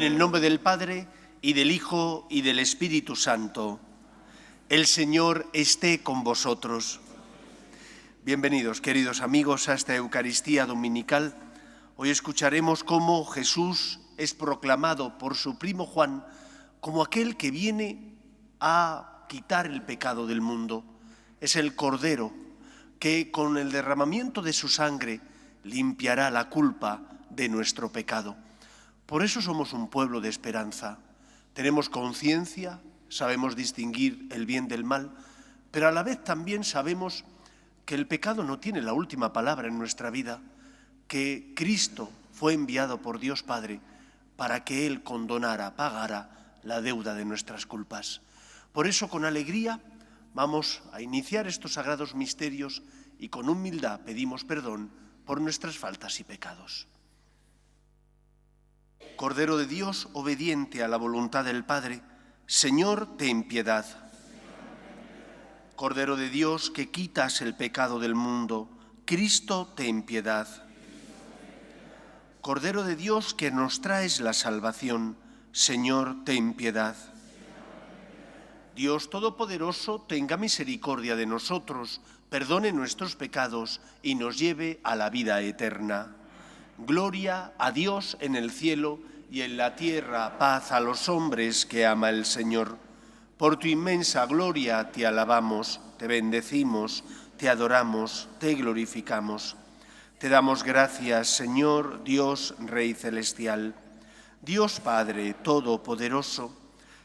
En el nombre del Padre, y del Hijo, y del Espíritu Santo. El Señor esté con vosotros. Bienvenidos, queridos amigos, a esta Eucaristía dominical. Hoy escucharemos cómo Jesús es proclamado por su primo Juan como aquel que viene a quitar el pecado del mundo. Es el Cordero que con el derramamiento de su sangre limpiará la culpa de nuestro pecado. Por eso somos un pueblo de esperanza. Tenemos conciencia, sabemos distinguir el bien del mal, pero a la vez también sabemos que el pecado no tiene la última palabra en nuestra vida, que Cristo fue enviado por Dios Padre para que Él condonara, pagara la deuda de nuestras culpas. Por eso, con alegría, vamos a iniciar estos sagrados misterios y con humildad pedimos perdón por nuestras faltas y pecados. Cordero de Dios, obediente a la voluntad del Padre, Señor, ten piedad. Cordero de Dios, que quitas el pecado del mundo, Cristo, ten piedad. Cordero de Dios, que nos traes la salvación, Señor, ten piedad. Dios Todopoderoso, tenga misericordia de nosotros, perdone nuestros pecados y nos lleve a la vida eterna. Gloria a Dios en el cielo y en la tierra paz a los hombres que ama el Señor. Por tu inmensa gloria te alabamos, te bendecimos, te adoramos, te glorificamos. Te damos gracias, Señor, Dios, Rey celestial, Dios Padre Todopoderoso,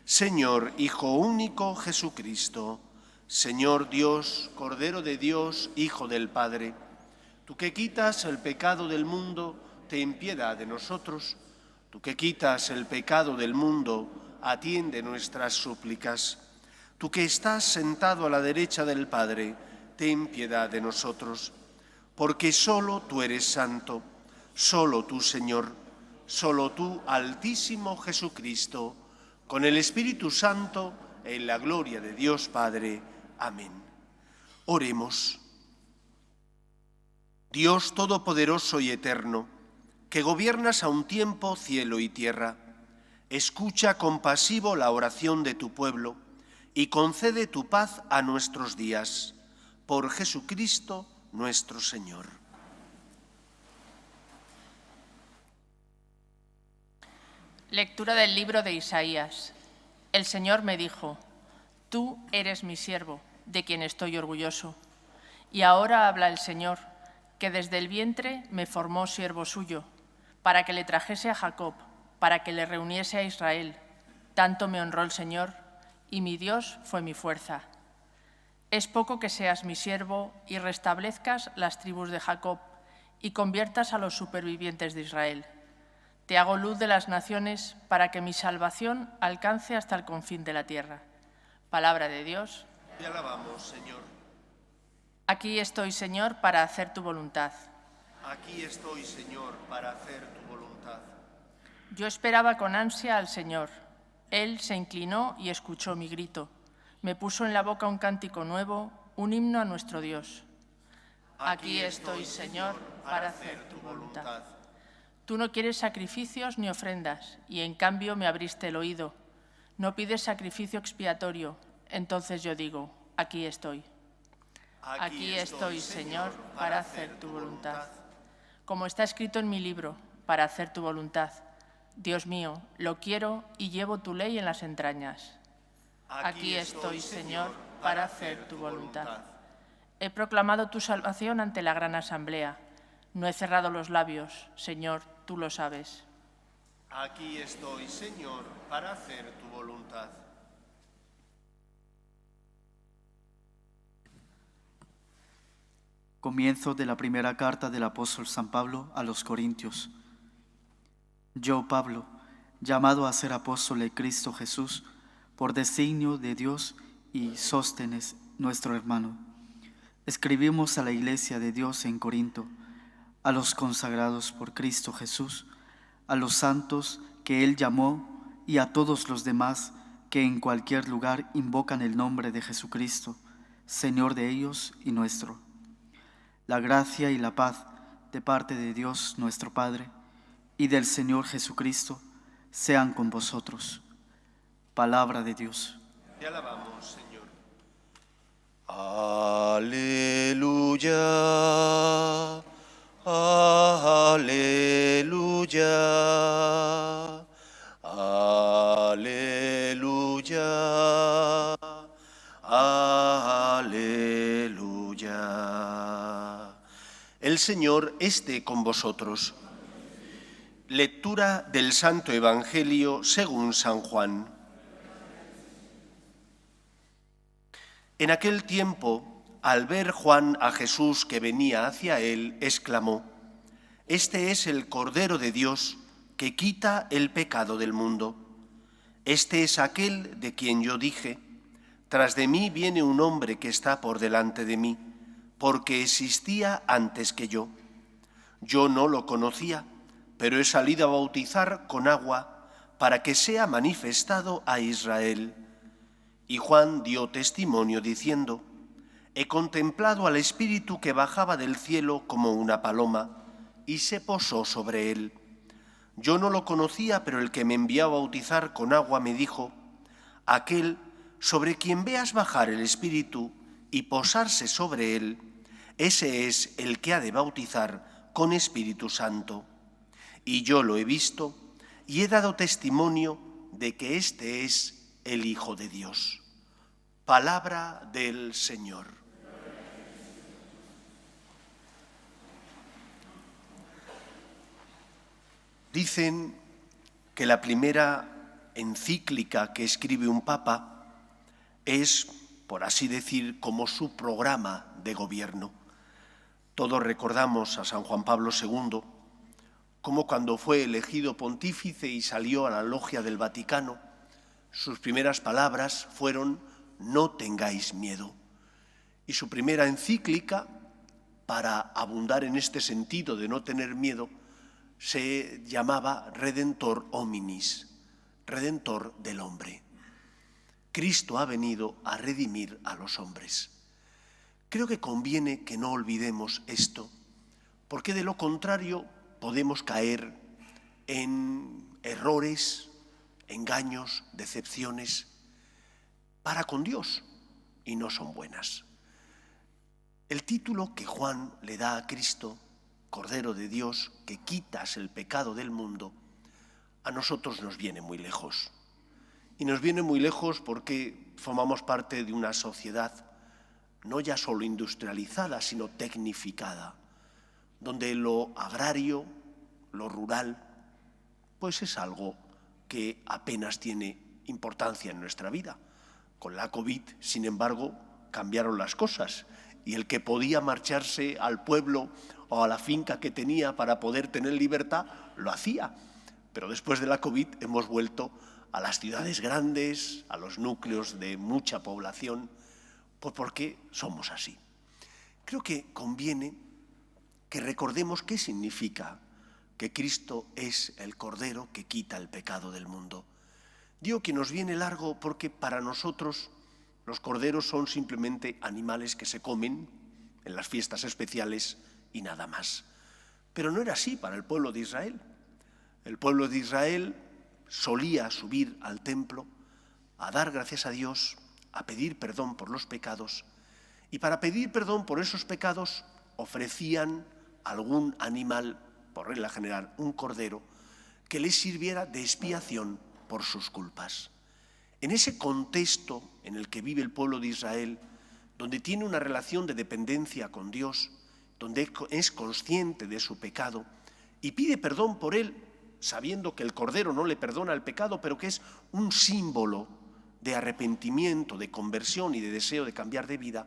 Señor, Hijo único Jesucristo, Señor Dios, Cordero de Dios, Hijo del Padre. Tú que quitas el pecado del mundo, ten piedad de nosotros. Tú que quitas el pecado del mundo, atiende nuestras súplicas. Tú que estás sentado a la derecha del Padre, ten piedad de nosotros. Porque solo tú eres santo, solo tú, Señor, solo tú, Altísimo Jesucristo, con el Espíritu Santo, en la gloria de Dios Padre. Amén. Oremos. Dios Todopoderoso y Eterno, que gobiernas a un tiempo cielo y tierra, escucha compasivo la oración de tu pueblo y concede tu paz a nuestros días. Por Jesucristo nuestro Señor. Lectura del libro de Isaías. El Señor me dijo: Tú eres mi siervo, de quien estoy orgulloso. Y ahora habla el Señor, que desde el vientre me formó siervo suyo, para que le trajese a Jacob, para que le reuniese a Israel. Tanto me honró el Señor, y mi Dios fue mi fuerza. Es poco que seas mi siervo y restablezcas las tribus de Jacob y conviertas a los supervivientes de Israel. Te hago luz de las naciones para que mi salvación alcance hasta el confín de la tierra. Palabra de Dios. Te alabamos, Señor. Aquí estoy, Señor, para hacer tu voluntad. Aquí estoy, Señor, para hacer tu voluntad. Yo esperaba con ansia al Señor. Él se inclinó y escuchó mi grito. Me puso en la boca un cántico nuevo, un himno a nuestro Dios. Aquí estoy, Señor, para hacer tu voluntad. Tú no quieres sacrificios ni ofrendas, y en cambio me abriste el oído. No pides sacrificio expiatorio, entonces yo digo, aquí estoy. Aquí estoy, Señor, para hacer tu voluntad. Como está escrito en mi libro, para hacer tu voluntad. Dios mío, lo quiero y llevo tu ley en las entrañas. Aquí estoy, Señor, para hacer tu voluntad. He proclamado tu salvación ante la gran asamblea. No he cerrado los labios, Señor, tú lo sabes. Aquí estoy, Señor, para hacer tu voluntad. Comienzo de la primera carta del apóstol San Pablo a los Corintios. Yo, Pablo, llamado a ser apóstol de Cristo Jesús, por designio de Dios, y Sóstenes, nuestro hermano, escribimos a la iglesia de Dios en Corinto, a los consagrados por Cristo Jesús, a los santos que Él llamó y a todos los demás que en cualquier lugar invocan el nombre de Jesucristo, Señor de ellos y nuestro. La gracia y la paz de parte de Dios nuestro Padre y del Señor Jesucristo sean con vosotros. Palabra de Dios. Te alabamos, Señor. Aleluya, aleluya, aleluya, aleluya. El Señor esté con vosotros. Lectura del Santo Evangelio según San Juan. En aquel tiempo, al ver Juan a Jesús que venía hacia él, exclamó: «Este es el Cordero de Dios que quita el pecado del mundo. Este es aquel de quien yo dije: tras de mí viene un hombre que está por delante de mí, porque existía antes que yo. Yo no lo conocía, pero he salido a bautizar con agua para que sea manifestado a Israel». Y Juan dio testimonio diciendo: «He contemplado al Espíritu que bajaba del cielo como una paloma y se posó sobre él. Yo no lo conocía, pero el que me envió a bautizar con agua me dijo: aquel sobre quien veas bajar el Espíritu y posarse sobre él, ese es el que ha de bautizar con Espíritu Santo. Y yo lo he visto y he dado testimonio de que este es el Hijo de Dios». Palabra del Señor. Dicen que la primera encíclica que escribe un papa es, por así decir, como su programa de gobierno. Todos recordamos a San Juan Pablo II, como cuando fue elegido pontífice y salió a la logia del Vaticano, sus primeras palabras fueron: «No tengáis miedo». Y su primera encíclica, para abundar en este sentido de no tener miedo, se llamaba Redentor hominis, Redentor del hombre. Cristo ha venido a redimir a los hombres. Creo que conviene que no olvidemos esto, porque de lo contrario podemos caer en errores, engaños, decepciones para con Dios, y no son buenas. El título que Juan le da a Cristo, Cordero de Dios, que quitas el pecado del mundo, a nosotros nos viene muy lejos. Y nos viene muy lejos porque formamos parte de una sociedad no ya solo industrializada, sino tecnificada, donde lo agrario, lo rural, pues es algo que apenas tiene importancia en nuestra vida. Con la COVID, sin embargo, cambiaron las cosas y el que podía marcharse al pueblo o a la finca que tenía para poder tener libertad, lo hacía. Pero después de la COVID hemos vuelto a las ciudades grandes, a los núcleos de mucha población, pues porque somos así. Creo que conviene que recordemos qué significa que Cristo es el Cordero que quita el pecado del mundo. Digo que nos viene largo porque para nosotros los corderos son simplemente animales que se comen en las fiestas especiales y nada más. Pero no era así para el pueblo de Israel. El pueblo de Israel solía subir al templo a dar gracias a Dios, a pedir perdón por los pecados, y para pedir perdón por esos pecados ofrecían algún animal, por regla general un cordero, que les sirviera de expiación por sus culpas. En ese contexto en el que vive el pueblo de Israel, donde tiene una relación de dependencia con Dios, donde es consciente de su pecado y pide perdón por él, sabiendo que el Cordero no le perdona el pecado, pero que es un símbolo de arrepentimiento, de conversión y de deseo de cambiar de vida,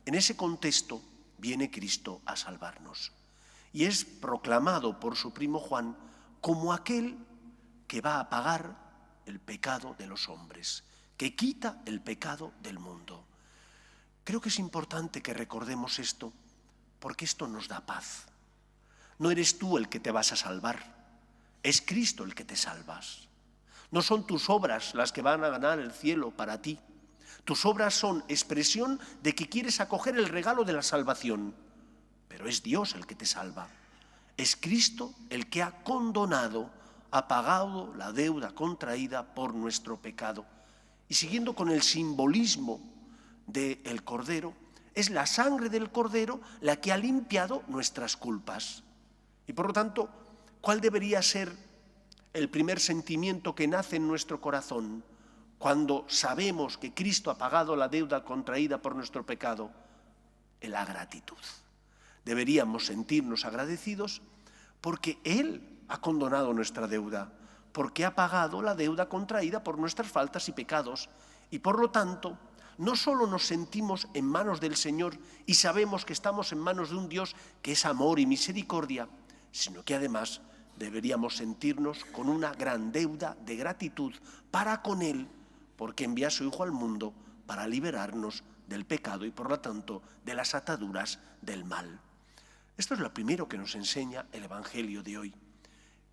en ese contexto viene Cristo a salvarnos. Y es proclamado por su primo Juan como aquel que va a pagar el pecado de los hombres, que quita el pecado del mundo. Creo que es importante que recordemos esto, porque esto nos da paz. No eres tú el que te vas a salvar, es Cristo el que te salvas. No son tus obras las que van a ganar el cielo para ti. Tus obras son expresión de que quieres acoger el regalo de la salvación, pero es Dios el que te salva. Es Cristo el que ha condonado ha pagado la deuda contraída por nuestro pecado. Y siguiendo con el simbolismo del Cordero, es la sangre del Cordero la que ha limpiado nuestras culpas. Y por lo tanto, ¿cuál debería ser el primer sentimiento que nace en nuestro corazón cuando sabemos que Cristo ha pagado la deuda contraída por nuestro pecado? La gratitud. Deberíamos sentirnos agradecidos porque Él ha condonado nuestra deuda, porque ha pagado la deuda contraída por nuestras faltas y pecados, y por lo tanto, no solo nos sentimos en manos del Señor y sabemos que estamos en manos de un Dios que es amor y misericordia, sino que además deberíamos sentirnos con una gran deuda de gratitud para con Él, porque envía a su Hijo al mundo para liberarnos del pecado y por lo tanto de las ataduras del mal. Esto es lo primero que nos enseña el Evangelio de hoy.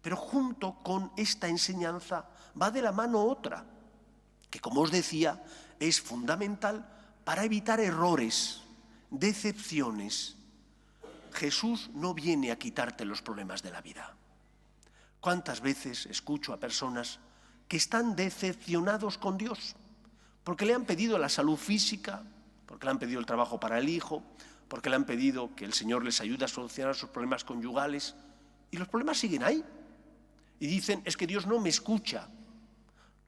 Pero junto con esta enseñanza va de la mano otra, que como os decía, es fundamental para evitar errores, decepciones. Jesús no viene a quitarte los problemas de la vida. ¿Cuántas veces escucho a personas que están decepcionados con Dios? Porque le han pedido la salud física, porque le han pedido el trabajo para el hijo, porque le han pedido que el Señor les ayude a solucionar sus problemas conyugales, y los problemas siguen ahí. Y dicen, es que Dios no me escucha.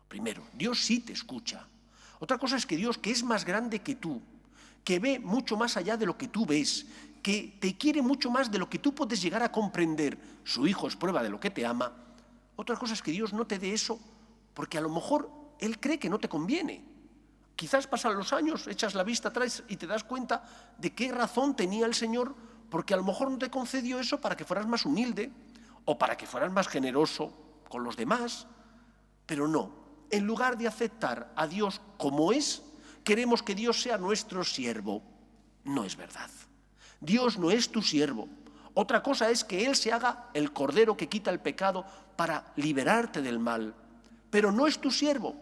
Primero, Dios sí te escucha. Otra cosa es que Dios, que es más grande que tú, que ve mucho más allá de lo que tú ves, que te quiere mucho más de lo que tú puedes llegar a comprender, su Hijo es prueba de lo que te ama. Otra cosa es que Dios no te dé eso, porque a lo mejor Él cree que no te conviene. Quizás pasan los años, echas la vista atrás y te das cuenta de qué razón tenía el Señor, porque a lo mejor no te concedió eso para que fueras más humilde o para que fueras más generoso con los demás. Pero no, en lugar de aceptar a Dios como es, queremos que Dios sea nuestro siervo. No es verdad. Dios no es tu siervo. Otra cosa es que Él se haga el Cordero que quita el pecado para liberarte del mal. Pero no es tu siervo.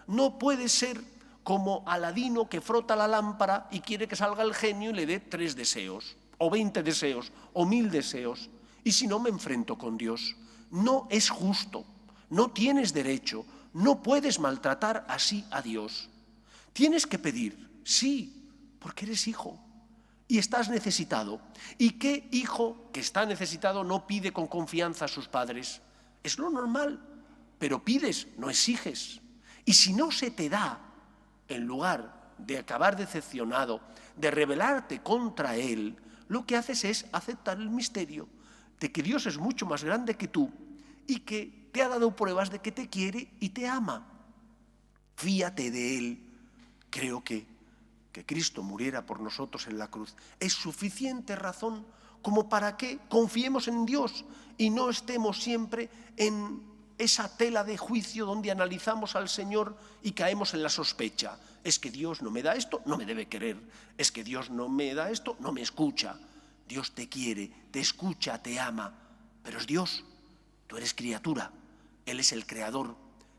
No puede ser como Aladino que frota la lámpara y quiere que salga el genio y le dé 3 deseos, o 20 deseos, o 1000 deseos. Y si no, me enfrento con Dios. No es justo, no tienes derecho, no puedes maltratar así a Dios. Tienes que pedir, sí, porque eres hijo y estás necesitado. ¿Y qué hijo que está necesitado no pide con confianza a sus padres? Es lo normal, pero pides, no exiges. Y si no se te da, en lugar de acabar decepcionado, de rebelarte contra Él, lo que haces es aceptar el misterio de que Dios es mucho más grande que tú y que te ha dado pruebas de que te quiere y te ama. Fíate de Él. Creo que Cristo muriera por nosotros en la cruz es suficiente razón como para que confiemos en Dios y no estemos siempre en esa tela de juicio donde analizamos al Señor y caemos en la sospecha. Es que Dios no me da esto, no me debe querer. Es que Dios no me da esto, no me escucha. Dios te quiere, te escucha, te ama, pero es Dios. Tú eres criatura, Él es el creador.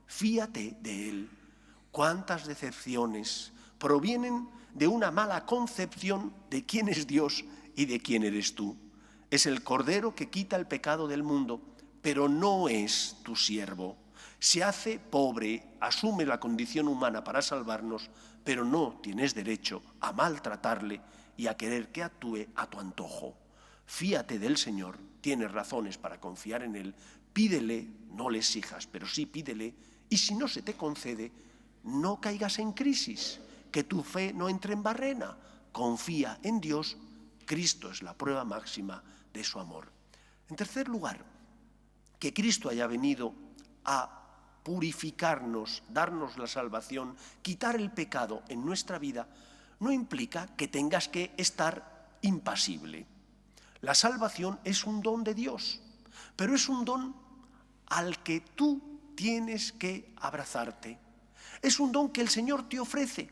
Fíate de Él. ¿Cuántas decepciones provienen de una mala concepción de quién es Dios y de quién eres tú? Es el Cordero que quita el pecado del mundo, pero no es tu siervo. Se hace pobre, asume la condición humana para salvarnos, pero no tienes derecho a maltratarle y a querer que actúe a tu antojo. Fíate del Señor, tienes razones para confiar en Él, pídele, no le exijas, pero sí pídele, y si no se te concede, no caigas en crisis, que tu fe no entre en barrena, confía en Dios, Cristo es la prueba máxima de su amor. En tercer lugar, que Cristo haya venido a purificarnos, darnos la salvación, quitar el pecado en nuestra vida, no implica que tengas que estar impasible. La salvación es un don de Dios, pero es un don al que tú tienes que abrazarte. Es un don que el Señor te ofrece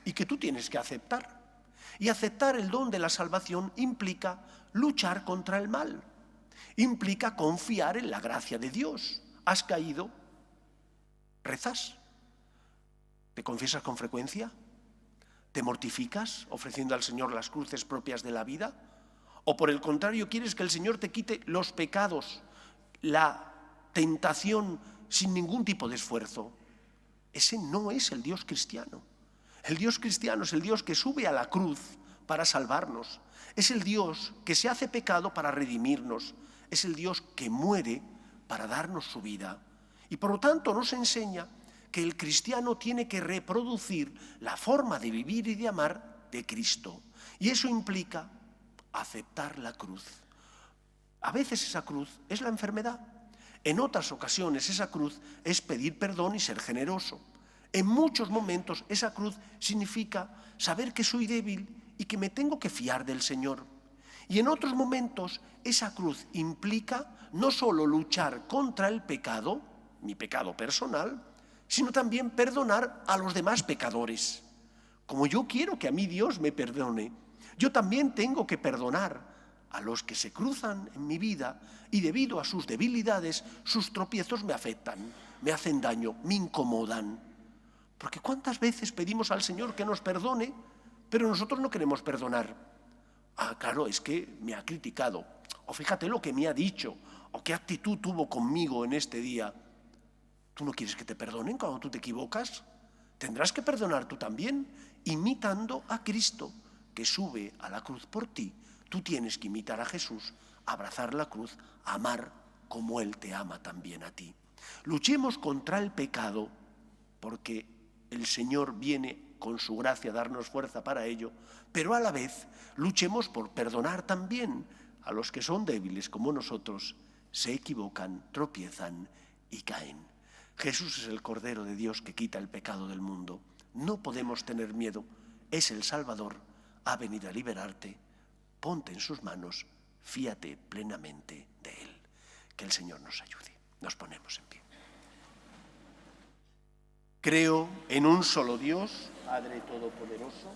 y que tú tienes que aceptar. Y aceptar el don de la salvación implica luchar contra el mal, implica confiar en la gracia de Dios. ¿Has caído? ¿Rezas? ¿Te confiesas con frecuencia? ¿Te mortificas ofreciendo al Señor las cruces propias de la vida? ¿O por el contrario quieres que el Señor te quite los pecados, la tentación sin ningún tipo de esfuerzo. Ese no es el Dios cristiano. El Dios cristiano es el Dios que sube a la cruz para salvarnos. Es el Dios que se hace pecado para redimirnos. Es el Dios que muere para darnos su vida. Y por lo tanto nos enseña que el cristiano tiene que reproducir la forma de vivir y de amar de Cristo. Y eso implica aceptar la cruz. A veces esa cruz es la enfermedad. En otras ocasiones esa cruz es pedir perdón y ser generoso. En muchos momentos esa cruz significa saber que soy débil y que me tengo que fiar del Señor. Y en otros momentos esa cruz implica no solo luchar contra el pecado, mi pecado personal, sino también perdonar a los demás pecadores. Como yo quiero que a mí Dios me perdone, yo también tengo que perdonar a los que se cruzan en mi vida y debido a sus debilidades, sus tropiezos me afectan, me hacen daño, me incomodan. Porque ¿cuántas veces pedimos al Señor que nos perdone, pero nosotros no queremos perdonar? Ah, claro, es que me ha criticado, o fíjate lo que me ha dicho, o qué actitud tuvo conmigo en este día. ¿Tú no quieres que te perdonen cuando tú te equivocas? Tendrás que perdonar tú también, imitando a Cristo, que sube a la cruz por ti. Tú tienes que imitar a Jesús, abrazar la cruz, amar como Él te ama también a ti. Luchemos contra el pecado, porque el Señor viene con su gracia a darnos fuerza para ello, pero a la vez luchemos por perdonar también a los que son débiles como nosotros, se equivocan, tropiezan y caen. Jesús es el Cordero de Dios que quita el pecado del mundo. No podemos tener miedo, es el Salvador, ha venido a liberarte. Ponte en sus manos, fíate plenamente de Él. Que el Señor nos ayude. Nos ponemos en pie. Creo en un solo Dios, Padre Todopoderoso,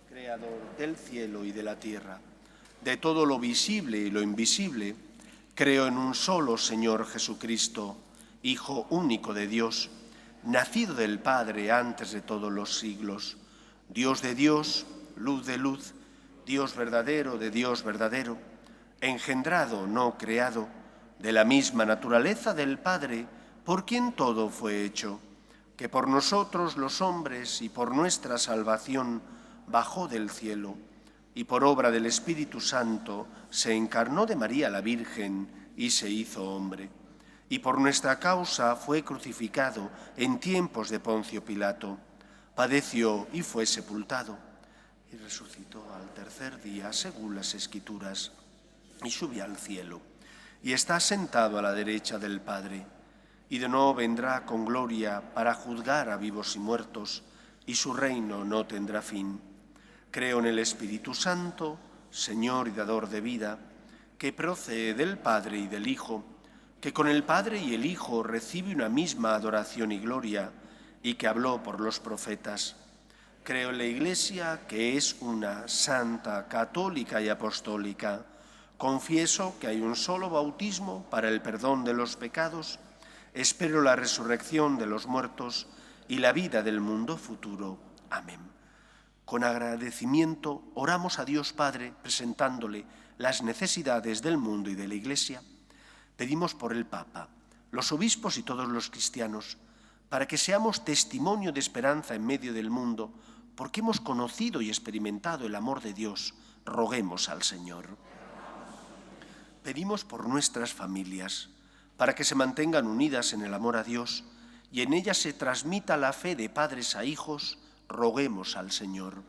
Creador del cielo y de la tierra, de todo lo visible y lo invisible. Creo en un solo Señor Jesucristo, Hijo único de Dios, nacido del Padre antes de todos los siglos, Dios de Dios, luz de luz, Dios verdadero de Dios verdadero, engendrado, no creado, de la misma naturaleza del Padre, por quien todo fue hecho, que por nosotros los hombres y por nuestra salvación bajó del cielo, y por obra del Espíritu Santo se encarnó de María la Virgen y se hizo hombre, y por nuestra causa fue crucificado en tiempos de Poncio Pilato, padeció y fue sepultado, y resucitó al tercer día según las Escrituras, y subió al cielo, y está sentado a la derecha del Padre, y de nuevo vendrá con gloria para juzgar a vivos y muertos, y su reino no tendrá fin. Creo en el Espíritu Santo, Señor y dador de vida, que procede del Padre y del Hijo, que con el Padre y el Hijo recibe una misma adoración y gloria, y que habló por los profetas. Creo en la Iglesia, que es una, santa, católica y apostólica. Confieso que hay un solo bautismo para el perdón de los pecados. Espero la resurrección de los muertos y la vida del mundo futuro. Amén. Con agradecimiento oramos a Dios Padre presentándole las necesidades del mundo y de la Iglesia. Pedimos por el Papa, los obispos y todos los cristianos, para que seamos testimonio de esperanza en medio del mundo, porque hemos conocido y experimentado el amor de Dios. Roguemos al Señor. Pedimos por nuestras familias, para que se mantengan unidas en el amor a Dios y en ellas se transmita la fe de padres a hijos. Roguemos al Señor.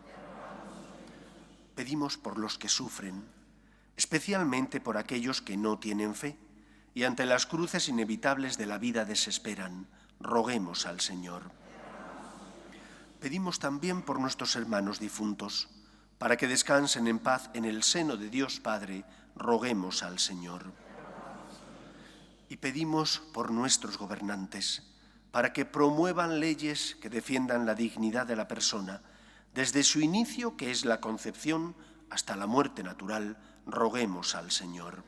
Pedimos por los que sufren, especialmente por aquellos que no tienen fe y ante las cruces inevitables de la vida desesperan. Roguemos al Señor. Pedimos también por nuestros hermanos difuntos, para que descansen en paz en el seno de Dios Padre. Roguemos al Señor. Y pedimos por nuestros gobernantes, para que promuevan leyes que defiendan la dignidad de la persona, desde su inicio, que es la concepción, hasta la muerte natural. Roguemos al Señor.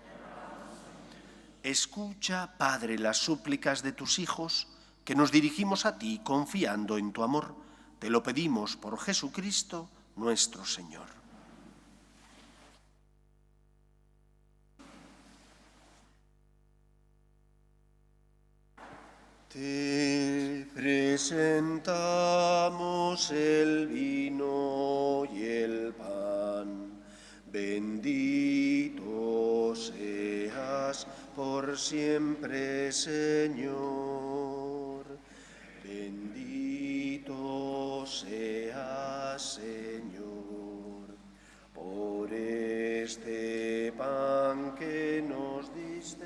Escucha, Padre, las súplicas de tus hijos, que nos dirigimos a ti confiando en tu amor. Te lo pedimos por Jesucristo, nuestro Señor. Te presentamos el vino y el pan. Bendito seas por siempre, Señor. Bendito seas, Señor, por este pan que nos diste,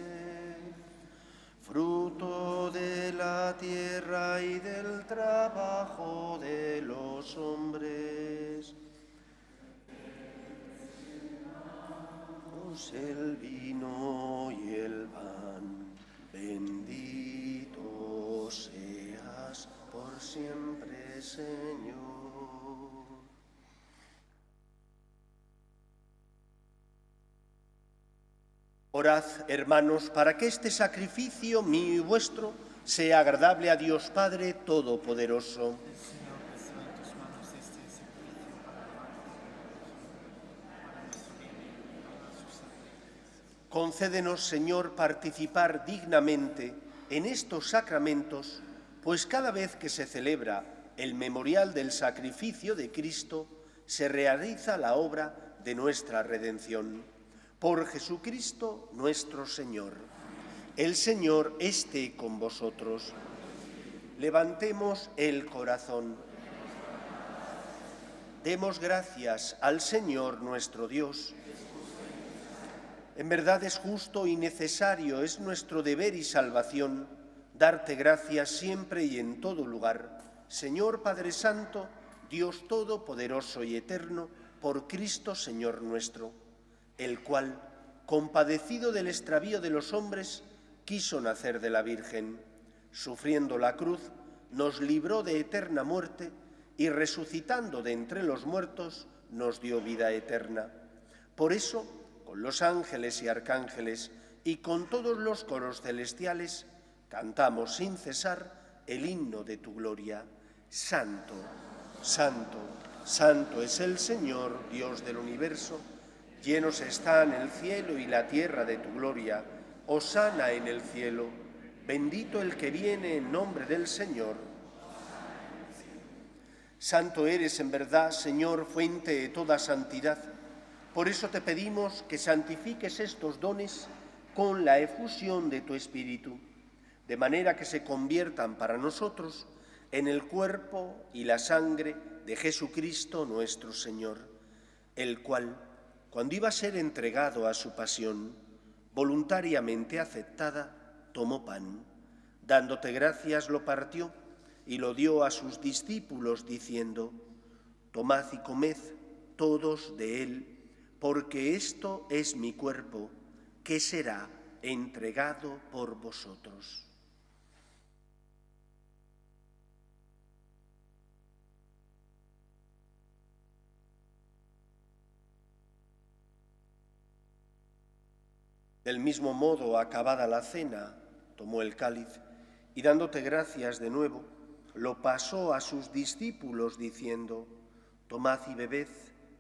fruto de la tierra y del trabajo de los hombres. El vino y el pan, bendito seas por siempre, Señor. Orad, hermanos, para que este sacrificio mío y vuestro sea agradable a Dios Padre Todopoderoso. Concédenos, Señor, participar dignamente en estos sacramentos, pues cada vez que se celebra el memorial del sacrificio de Cristo, se realiza la obra de nuestra redención. Por Jesucristo nuestro Señor. El Señor esté con vosotros. Levantemos el corazón. Demos gracias al Señor nuestro Dios. En verdad es justo y necesario, es nuestro deber y salvación, darte gracias siempre y en todo lugar, Señor Padre Santo, Dios Todopoderoso y Eterno, por Cristo Señor nuestro, el cual, compadecido del extravío de los hombres, quiso nacer de la Virgen. Sufriendo la cruz, nos libró de eterna muerte y resucitando de entre los muertos, nos dio vida eterna. Por eso, con los ángeles y arcángeles y con todos los coros celestiales, cantamos sin cesar el himno de tu gloria. Santo, santo, santo es el Señor, Dios del universo. Llenos están el cielo y la tierra de tu gloria. Hosana en el cielo. Bendito el que viene en nombre del Señor. Santo eres en verdad, Señor, fuente de toda santidad. Por eso te pedimos que santifiques estos dones con la efusión de tu Espíritu, de manera que se conviertan para nosotros en el cuerpo y la sangre de Jesucristo nuestro Señor, el cual, cuando iba a ser entregado a su pasión, voluntariamente aceptada, tomó pan, dándote gracias lo partió y lo dio a sus discípulos diciendo: tomad y comed todos de él, porque esto es mi cuerpo, que será entregado por vosotros. Del mismo modo, acabada la cena, tomó el cáliz y dándote gracias de nuevo, lo pasó a sus discípulos diciendo: tomad y bebed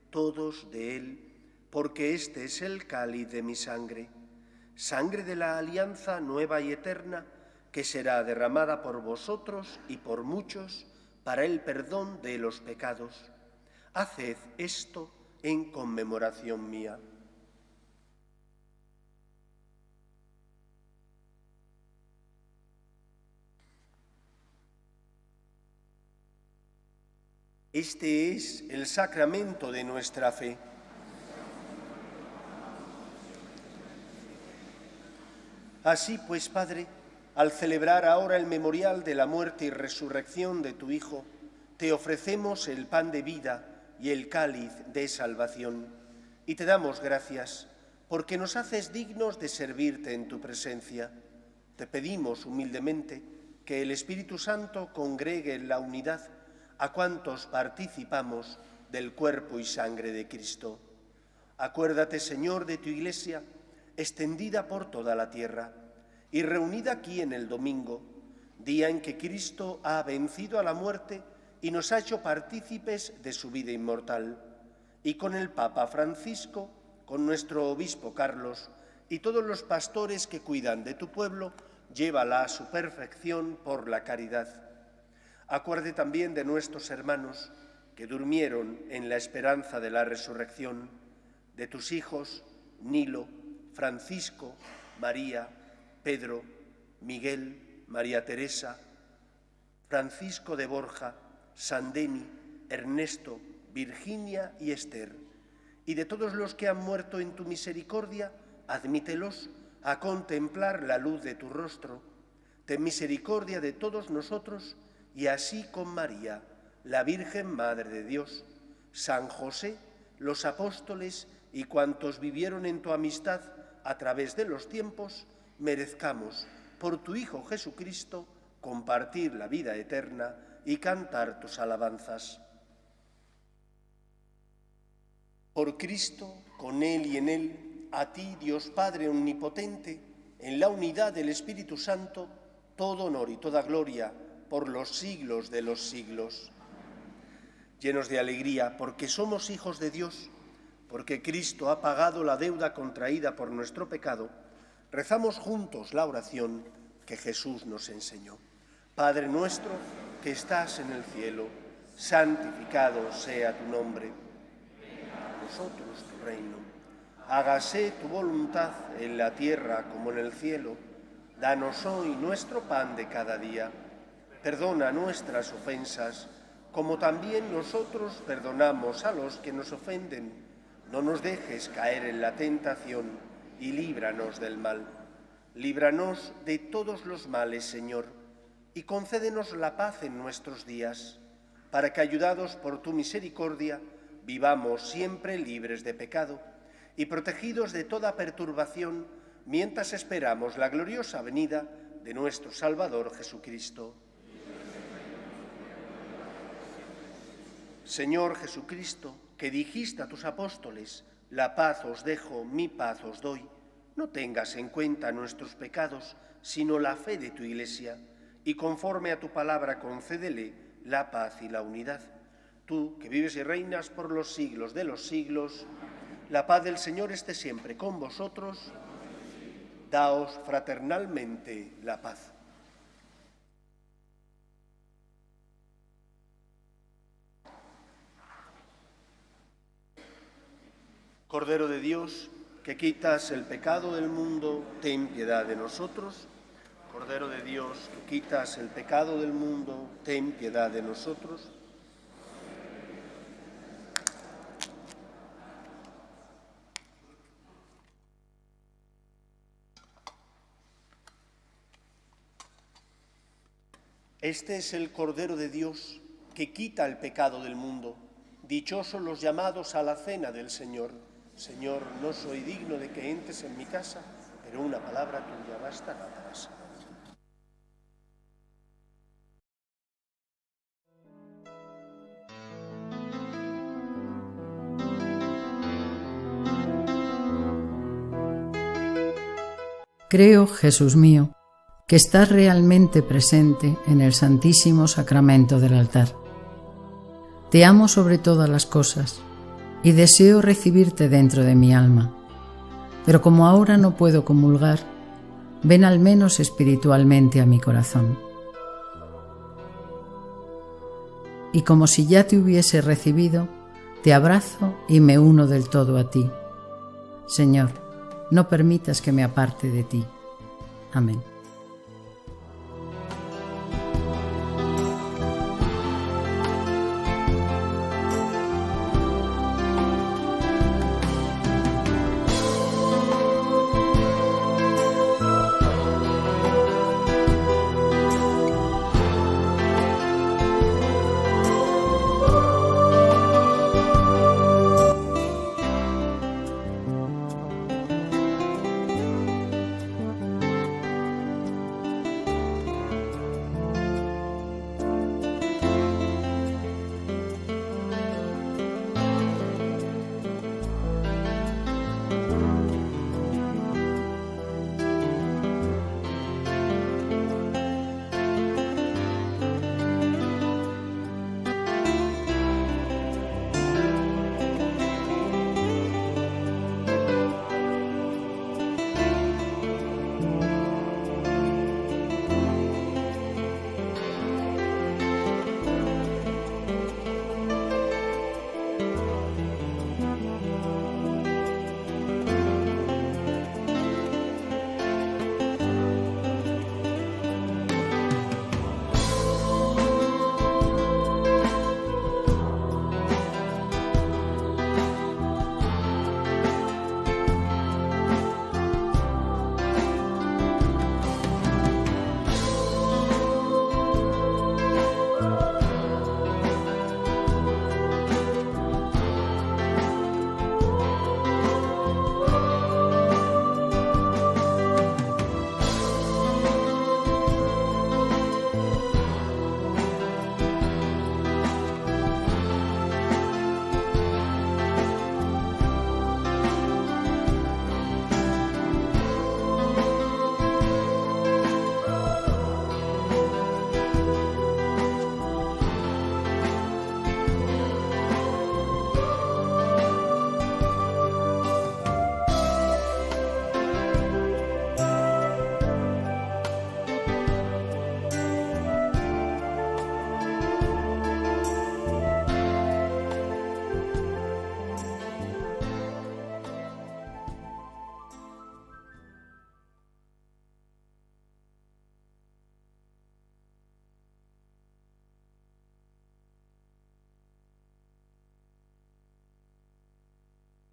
todos de él, porque este es el cáliz de mi sangre, sangre de la alianza nueva y eterna, que será derramada por vosotros y por muchos para el perdón de los pecados. Haced esto en conmemoración mía. Este es el sacramento de nuestra fe. Así pues, Padre, al celebrar ahora el memorial de la muerte y resurrección de tu Hijo, te ofrecemos el pan de vida y el cáliz de salvación, y te damos gracias porque nos haces dignos de servirte en tu presencia. Te pedimos humildemente que el Espíritu Santo congregue en la unidad a cuantos participamos del cuerpo y sangre de Cristo. Acuérdate, Señor, de tu Iglesia, extendida por toda la tierra y reunida aquí en el domingo, día en que Cristo ha vencido a la muerte y nos ha hecho partícipes de su vida inmortal, y con el Papa Francisco, con nuestro obispo Carlos y todos los pastores que cuidan de tu pueblo, llévala a su perfección por la caridad. Acuerde también de nuestros hermanos que durmieron en la esperanza de la resurrección, de tus hijos Nilo, Francisco, María, Pedro, Miguel, María Teresa, Francisco de Borja, Sandeni, Ernesto, Virginia y Esther, y de todos los que han muerto en tu misericordia, admítelos a contemplar la luz de tu rostro. Ten misericordia de todos nosotros, y así con María, la Virgen Madre de Dios, San José, los apóstoles y cuantos vivieron en tu amistad a través de los tiempos, merezcamos, por tu Hijo Jesucristo, compartir la vida eterna y cantar tus alabanzas. Por Cristo, con Él y en Él, a ti, Dios Padre Omnipotente, en la unidad del Espíritu Santo, todo honor y toda gloria por los siglos de los siglos. Llenos de alegría, porque somos hijos de Dios, porque Cristo ha pagado la deuda contraída por nuestro pecado, rezamos juntos la oración que Jesús nos enseñó. Padre nuestro que estás en el cielo, santificado sea tu nombre. Venga a nosotros tu reino. Hágase tu voluntad en la tierra como en el cielo. Danos hoy nuestro pan de cada día. Perdona nuestras ofensas, como también nosotros perdonamos a los que nos ofenden. No nos dejes caer en la tentación y líbranos del mal. Líbranos de todos los males, Señor, y concédenos la paz en nuestros días, para que, ayudados por tu misericordia, vivamos siempre libres de pecado y protegidos de toda perturbación, mientras esperamos la gloriosa venida de nuestro Salvador Jesucristo. Señor Jesucristo, que dijiste a tus apóstoles, la paz os dejo, mi paz os doy, no tengas en cuenta nuestros pecados, sino la fe de tu Iglesia, y conforme a tu palabra concédele la paz y la unidad. Tú, que vives y reinas por los siglos de los siglos, la paz del Señor esté siempre con vosotros. Daos fraternalmente la paz. Cordero de Dios, que quitas el pecado del mundo, ten piedad de nosotros. Cordero de Dios, que quitas el pecado del mundo, ten piedad de nosotros. Este es el Cordero de Dios, que quita el pecado del mundo. Dichosos los llamados a la cena del Señor. Señor, no soy digno de que entres en mi casa, pero una palabra tuya bastará para salvar. Creo, Jesús mío, que estás realmente presente en el Santísimo Sacramento del altar. Te amo sobre todas las cosas y deseo recibirte dentro de mi alma, pero como ahora no puedo comulgar, ven al menos espiritualmente a mi corazón. Y como si ya te hubiese recibido, te abrazo y me uno del todo a ti. Señor, no permitas que me aparte de ti. Amén.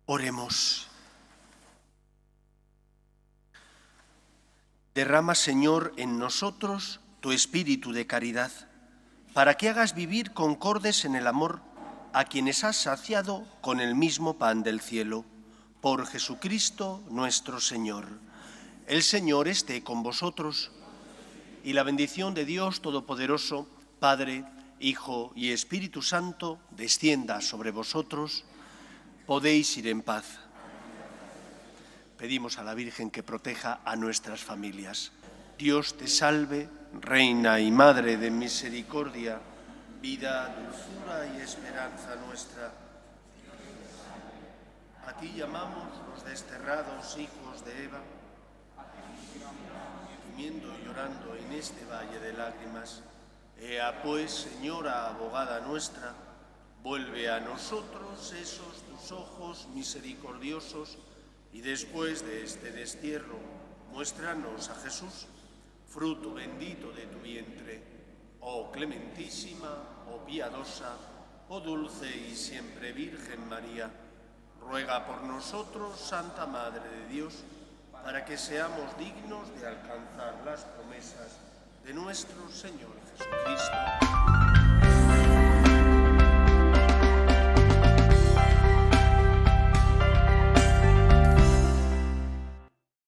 Oremos. Derrama, Señor, en nosotros tu espíritu de caridad, para que hagas vivir concordes en el amor a quienes has saciado con el mismo pan del cielo. Por Jesucristo nuestro Señor. El Señor esté con vosotros, y la bendición de Dios Todopoderoso, Padre, Hijo y Espíritu Santo, descienda sobre vosotros. Podéis ir en paz. Pedimos a la Virgen que proteja a nuestras familias. Dios te salve, Reina y Madre de misericordia, vida, dulzura y esperanza nuestra. A ti llamamos los desterrados hijos de Eva, gimiendo y llorando en este valle de lágrimas. Ea pues, Señora abogada nuestra, vuelve a nosotros esos tus ojos misericordiosos y después de este destierro, muéstranos a Jesús, fruto bendito de tu vientre. Oh clementísima, oh piadosa, oh dulce y siempre Virgen María, ruega por nosotros, Santa Madre de Dios, para que seamos dignos de alcanzar las promesas de nuestro Señor Jesucristo.